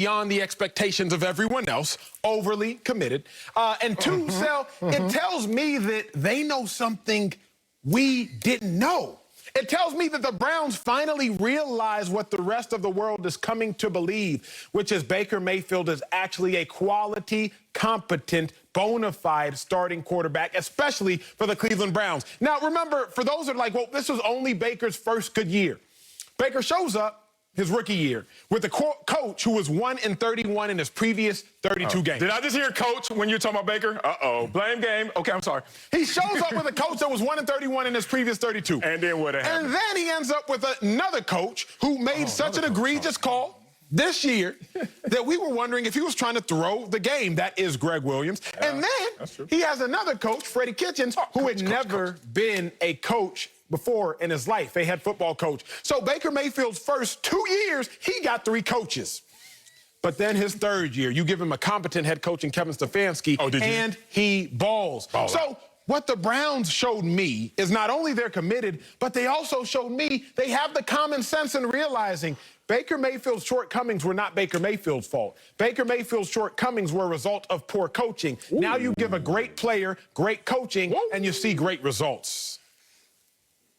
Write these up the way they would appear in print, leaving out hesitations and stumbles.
beyond the expectations of everyone else, overly committed. And two, Sel, it tells me that they know something we didn't know. It tells me that the Browns finally realize what the rest of the world is coming to believe, which is Baker Mayfield is actually a quality, competent, bona fide starting quarterback, especially for the Cleveland Browns. Now, remember, for those that are like, well, this was only Baker's first good year. Baker shows up his rookie year with a coach who was 1-31 in his previous 32 games. Did I just hear coach when you're talking about Baker? Uh-oh. Blame game. Okay, I'm sorry. He shows up with a coach that was 1-31 in his previous 32. And then what happened? And then he ends up with another coach who made such an egregious call this year that we were wondering if he was trying to throw the game. That is Greg Williams. And then he has another coach, Freddie Kitchens, who had never been a coach before in his life, a head football coach. So Baker Mayfield's first 2 years, he got 3 coaches. But then his third year, you give him a competent head coach in Kevin Stefanski, and he balls. So what the Browns showed me is not only they're committed, but they also showed me they have the common sense in realizing Baker Mayfield's shortcomings were not Baker Mayfield's fault. Baker Mayfield's shortcomings were a result of poor coaching. Now you give a great player great coaching, and you see great results.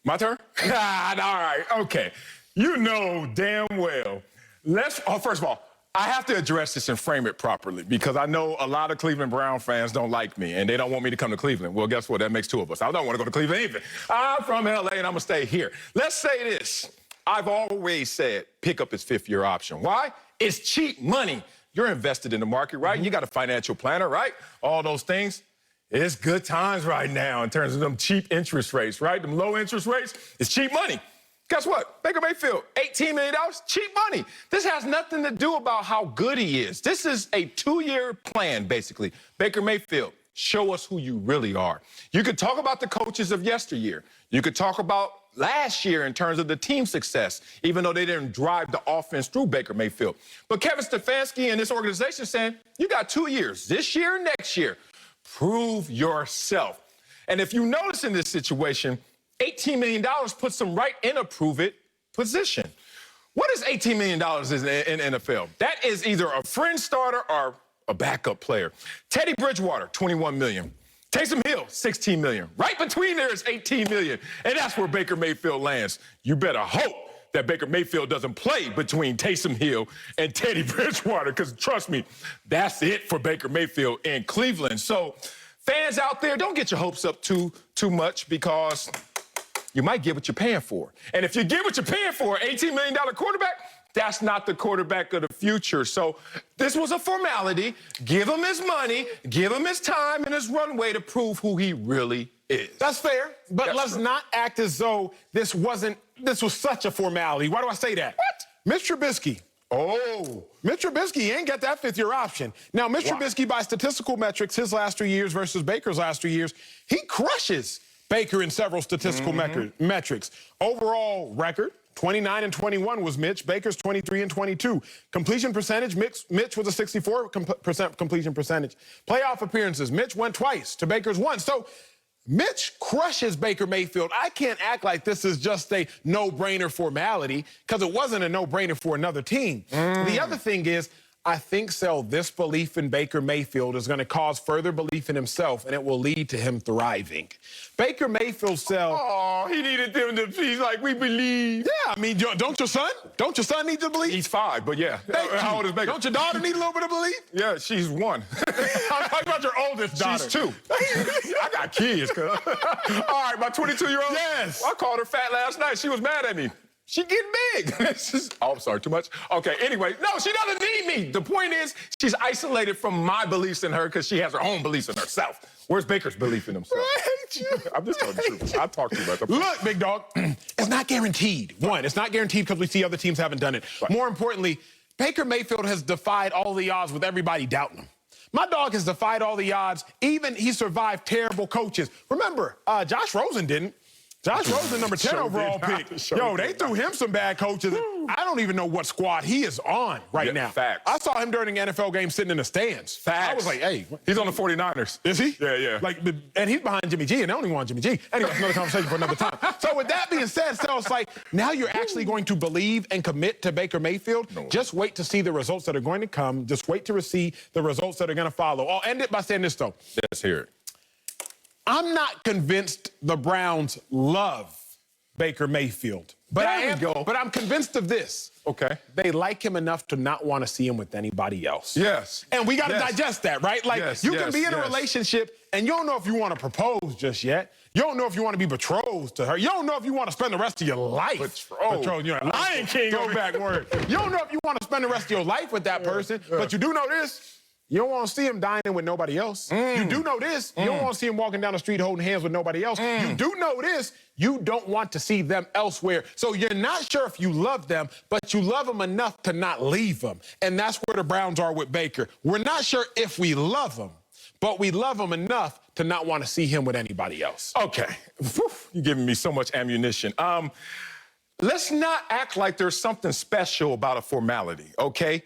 My turn? All right, okay. You know damn well. First of all, I have to address this and frame it properly because I know a lot of Cleveland Brown fans don't like me and they don't want me to come to Cleveland. Well, guess what? That makes 2 of us. I don't want to go to Cleveland either. I'm from LA and I'm going to stay here. Let's say this. I've always said pick up his 5th-year option. Why? It's cheap money. You're invested in the market, right? You got a financial planner, right? All those things. It's good times right now in terms of them cheap interest rates, right? Them low interest rates, it's cheap money. Guess what? Baker Mayfield, $18 million, cheap money. This has nothing to do about how good he is. This is a 2-year plan, basically. Baker Mayfield, show us who you really are. You could talk about the coaches of yesteryear. You could talk about last year in terms of the team success, even though they didn't drive the offense through Baker Mayfield. But Kevin Stefanski and this organization saying, you got 2 years, this year and next year. Prove yourself. And if you notice in this situation, $18 million puts them right in a prove-it position. What is $18 million in NFL? That is either a fringe starter or a backup player. Teddy Bridgewater, $21 million. Taysom Hill, $16 million. Right between there is $18 million. And that's where Baker Mayfield lands. You better hope that Baker Mayfield doesn't play between Taysom Hill and Teddy Bridgewater, because trust me, that's it for Baker Mayfield in Cleveland. So fans out there, don't get your hopes up too much because you might get what you're paying for. And if you get what you're paying for, $18 million quarterback, that's not the quarterback of the future. So this was a formality. Give him his money, give him his time and his runway to prove who he really is. That's fair, but let's not act as though this was such a formality. Why do I say that? What? Mitch Trubisky. Oh. Mitch Trubisky ain't got that 5th-year option. Now, Mitch Trubisky, by statistical metrics, his last 3 years versus Baker's last 3 years, he crushes Baker in several statistical metrics. Overall record, 29-21 was Mitch. Baker's 23-22. Completion percentage, Mitch was a 64% completion percentage. Playoff appearances, Mitch went twice to Baker's 1. So Mitch crushes Baker Mayfield. I can't act like this is just a no-brainer formality because it wasn't a no-brainer for another team. The other thing is, I think, Sel, this belief in Baker Mayfield is going to cause further belief in himself, and it will lead to him thriving. Baker Mayfield, Sel. Oh, he needed them to be like, we believe. Yeah, I mean, don't your son need to believe? He's 5, but yeah. How old is Baker? Don't your daughter need a little bit of belief? Yeah, she's 1. I'm talking about your oldest daughter. She's 2. I got kids, cuz. All right, my 22-year-old. Yes. I called her fat last night. She was mad at me. She getting big. Oh, I'm sorry, too much? Okay, anyway, no, she doesn't need me. The point is, she's isolated from my beliefs in her because she has her own beliefs in herself. Where's Baker's belief in himself? I'm just telling the truth. I talk too much. Look, big dog, it's not guaranteed. One, it's not guaranteed because we see other teams haven't done it. Right. More importantly, Baker Mayfield has defied all the odds with everybody doubting him. My dog has defied all the odds. Even he survived terrible coaches. Remember, Josh Rosen didn't. Josh Rosen, number 10 overall pick. Yo, they threw him some bad coaches. I don't even know what squad he is on right now. Facts. I saw him during an NFL game sitting in the stands. Facts. I was like, hey. He's on the 49ers. Is he? Yeah. Like, and he's behind Jimmy G, and they don't even want Jimmy G. Anyway, another conversation for another time. So with that being said, so it's like, now you're actually going to believe and commit to Baker Mayfield. No. Just wait to see the results that are going to come. Just wait to receive the results that are going to follow. I'll end it by saying this, though. Let's hear it. I'm not convinced the Browns love Baker Mayfield. But But I'm convinced of this. Okay. They like him enough to not want to see him with anybody else. Yes. And we got to digest that, right? Like, you can be in a relationship and you don't know if you want to propose just yet. You don't know if you want to be betrothed to her. You don't know if you want to spend the rest of your life. Betrothed. You know, Lion King. Go back word. You don't know if you want to spend the rest of your life with that person. But you do know this. You don't want to see him dining with nobody else. You do know this. You don't want to see him walking down the street holding hands with nobody else. You do know this. You don't want to see them elsewhere. So you're not sure if you love them, but you love them enough to not leave them. And that's where the Browns are with Baker. We're not sure if we love him, but we love him enough to not want to see him with anybody else. Okay. You're giving me so much ammunition. Let's not act like there's something special about a formality, okay?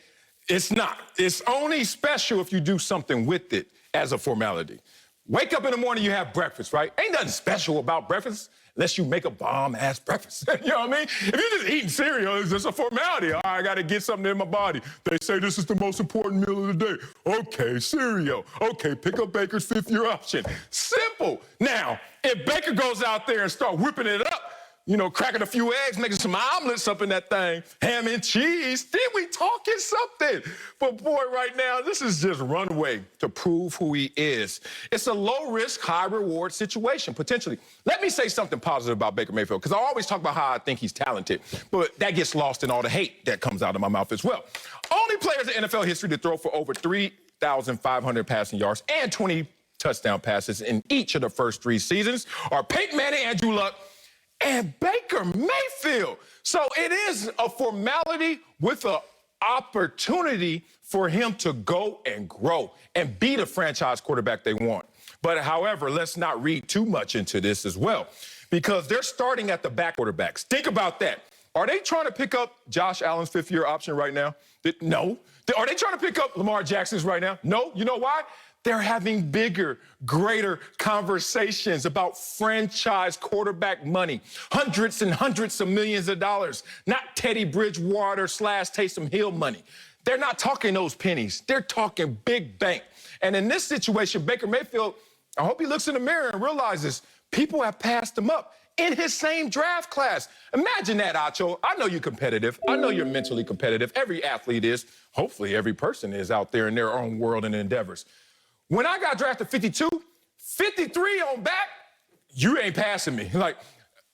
It's not. It's only special if you do something with it as a formality. Wake up in the morning, you have breakfast, right? Ain't nothing special about breakfast unless you make a bomb-ass breakfast. You know what I mean? If you're just eating cereal, it's just a formality. Oh, I got to get something in my body. They say this is the most important meal of the day. Okay, cereal. Okay, pick up Baker's fifth-year option. Simple. Now, if Baker goes out there and start whipping it up, you know, cracking a few eggs, making some omelets up in that thing, ham and cheese, then we talking something. But boy, right now, this is just runway to prove who he is. It's a low-risk, high-reward situation, potentially. Let me say something positive about Baker Mayfield, because I always talk about how I think he's talented, but that gets lost in all the hate that comes out of my mouth as well. Only players in NFL history to throw for over 3,500 passing yards and 20 touchdown passes in each of the first 3 seasons are Peyton Manning, Andrew Luck, and Baker Mayfield. So it is a formality with an opportunity for him to go and grow and be the franchise quarterback they want. But however, let's not read too much into this as well, because they're starting at the back quarterbacks. Think about that. Are they trying to pick up Josh Allen's 5th-year option right now? No. Are they trying to pick up Lamar Jackson's right now? No. You know why? They're having bigger, greater conversations about franchise quarterback money. Hundreds and hundreds of millions of dollars, not Teddy Bridgewater / Taysom Hill money. They're not talking those pennies. They're talking big bank. And in this situation, Baker Mayfield, I hope he looks in the mirror and realizes people have passed him up in his same draft class. Imagine that, Acho. I know you're competitive. I know you're mentally competitive. Every athlete is. Hopefully every person is out there in their own world and endeavors. When I got drafted 52, 53 on back, you ain't passing me. Like,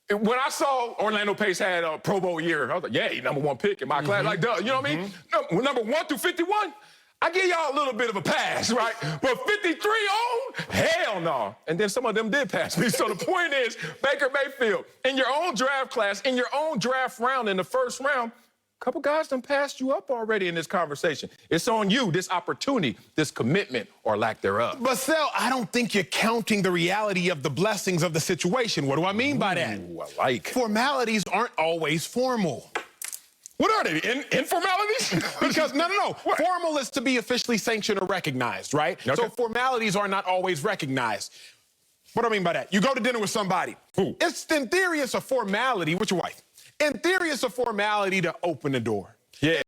when I saw Orlando Pace had a Pro Bowl year, I was like, yeah, he #1 pick in my class. Like, duh, you know what I mean? No, number 1 through 51, I give y'all a little bit of a pass, right? But 53 on, hell no. And then some of them did pass me. So the point is, Baker Mayfield, in your own draft class, in your own draft round, in the first round, a couple guys done passed you up already in this conversation. It's on you, this opportunity, this commitment, or lack thereof. But, Sel, I don't think you're counting the reality of the blessings of the situation. What do I mean by that? Ooh, I like. Formalities aren't always formal. What are they, informalities? Because, no. What? Formal is to be officially sanctioned or recognized, right? Okay. So formalities are not always recognized. What do I mean by that? You go to dinner with somebody. Who? In theory, it's a formality with your wife. In theory, it's a formality to open the door. Yeah.